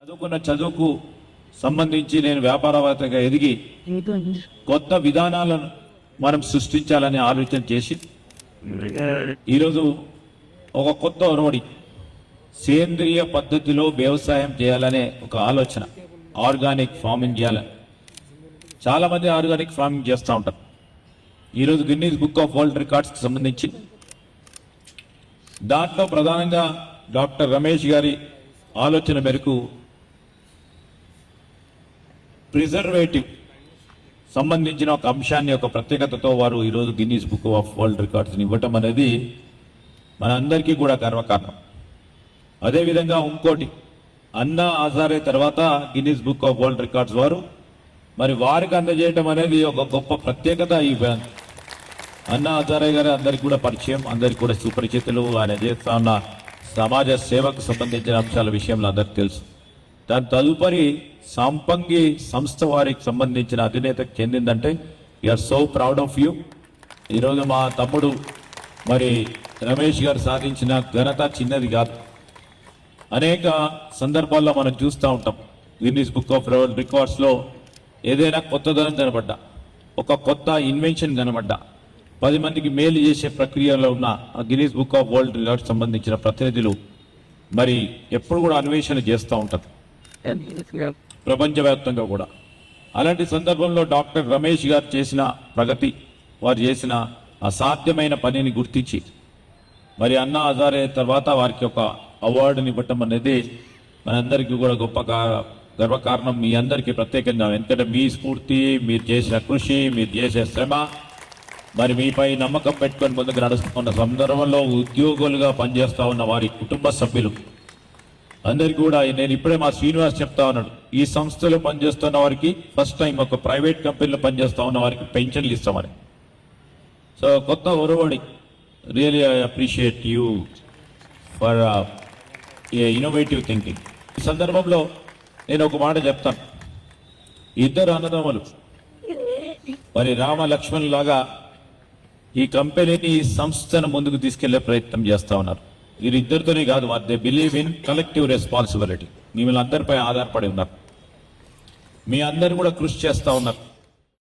చదువుకున్న చదువుకు సంబంధించి నేను వ్యాపారవేత్తగా ఎదిగి కొత్త విధానాలను మనం సృష్టించాలని ఆలోచన చేసి ఈరోజు ఒక కొత్త ఒరవడి సేంద్రియ పద్ధతిలో వ్యవసాయం చేయాలనే ఒక ఆలోచన, ఆర్గానిక్ ఫార్మింగ్ చేయాలని. చాలామంది ఆర్గానిక్ ఫార్మింగ్ చేస్తూ ఉంటారు. ఈరోజు గిన్నీస్ బుక్ ఆఫ్ వరల్డ్ రికార్డ్స్కి సంబంధించి దాంట్లో ప్రధానంగా డాక్టర్ రమేష్ గారి ఆలోచన మేరకు ప్రిజర్వేటివ్ సంబంధించిన ఒక అంశాన్ని ఒక ప్రత్యేకతతో వారు ఈరోజు గిన్నీస్ బుక్ ఆఫ్ వరల్డ్ రికార్డ్స్ని ఇవ్వటం అనేది మనందరికీ కూడా గర్వకారణం. అదేవిధంగా ఇంకోటి, అన్నా హజారే తర్వాత Guinness book of world records వారు మరి వారికి అందజేయటం అనేది ఒక గొప్ప ప్రత్యేకత. ఈ అన్నా హజారే గారు అందరికీ కూడా పరిచయం, అందరికీ కూడా సుపరిచితులు. ఆయన చేస్తా ఉన్న సమాజ సేవకు సంబంధించిన అంశాల విషయంలో అందరికి తెలుసు. దాని తదుపరి సంపంగి సంస్థ వారికి సంబంధించిన అధినేతకు చెందిందంటే we are so proud of you. ఈరోజు మా తమ్ముడు మరి రమేష్ గారు సాధించిన ఘనత చిన్నది కాదు. అనేక సందర్భాల్లో మనం చూస్తూ ఉంటాం గిన్నీస్ బుక్ ఆఫ్ వరల్డ్ రికార్డ్స్లో ఏదైనా కొత్తదనం కనబడ్డా, ఒక కొత్త ఇన్వెన్షన్ కనబడ్డా, 10 మందికి మేలు చేసే ప్రక్రియలో ఉన్న ఆ Guinness book of world records సంబంధించిన ప్రతినిధులు మరి ఎప్పుడు కూడా అన్వేషణ చేస్తూ ఉంటారు ప్రపంచవ్యాప్తంగా కూడా. అలాంటి సందర్భంలో డాక్టర్ రమేష్ గారు చేసిన ప్రగతి, వారు చేసిన అసాధ్యమైన పనిని గుర్తించి మరి అన్నా హజారే తర్వాత వారికి ఒక అవార్డుని ఇవ్వటం అనేది మనందరికీ కూడా గొప్ప గర్వకారణం. మీ అందరికీ ప్రత్యేకంగా, ఎందుకంటే మీ స్ఫూర్తి, మీరు చేసిన కృషి, మీరు చేసే శ్రమ, మరి మీపై నమ్మకం పెట్టుకొని ముందుకు నడుస్తున్న సందర్భంలో ఉద్యోగులుగా పనిచేస్తూ ఉన్న వారి కుటుంబ సభ్యులు అందరికీ కూడా నేను ఇప్పుడే మా శ్రీనివాస్ చెప్తా ఉన్నాడు, ఈ సంస్థలో పనిచేస్తున్న వారికి ఫస్ట్ టైం ఒక ప్రైవేట్ కంపెనీలో పనిచేస్తూ ఉన్న వారికి పెన్షన్లు ఇస్తామని. సో కొత్త ఒరవడి. Really I appreciate you for innovative thinking. ఈ సందర్భంలో నేను ఒక మాట చెప్తాను. ఇద్దరు అన్నదమ్ములు మరి రామ లక్ష్మణ్ లాగా ఈ కంపెనీని, ఈ సంస్థను ముందుకు తీసుకెళ్లే ప్రయత్నం చేస్తూ ఉన్నారు. వీరిద్దరితోనే కాదు, they believe in collective responsibility. మిమ్మల్ని అందరిపై ఆధారపడి ఉన్నారు, మీ అందరు కూడా కృషి చేస్తూ ఉన్నారు.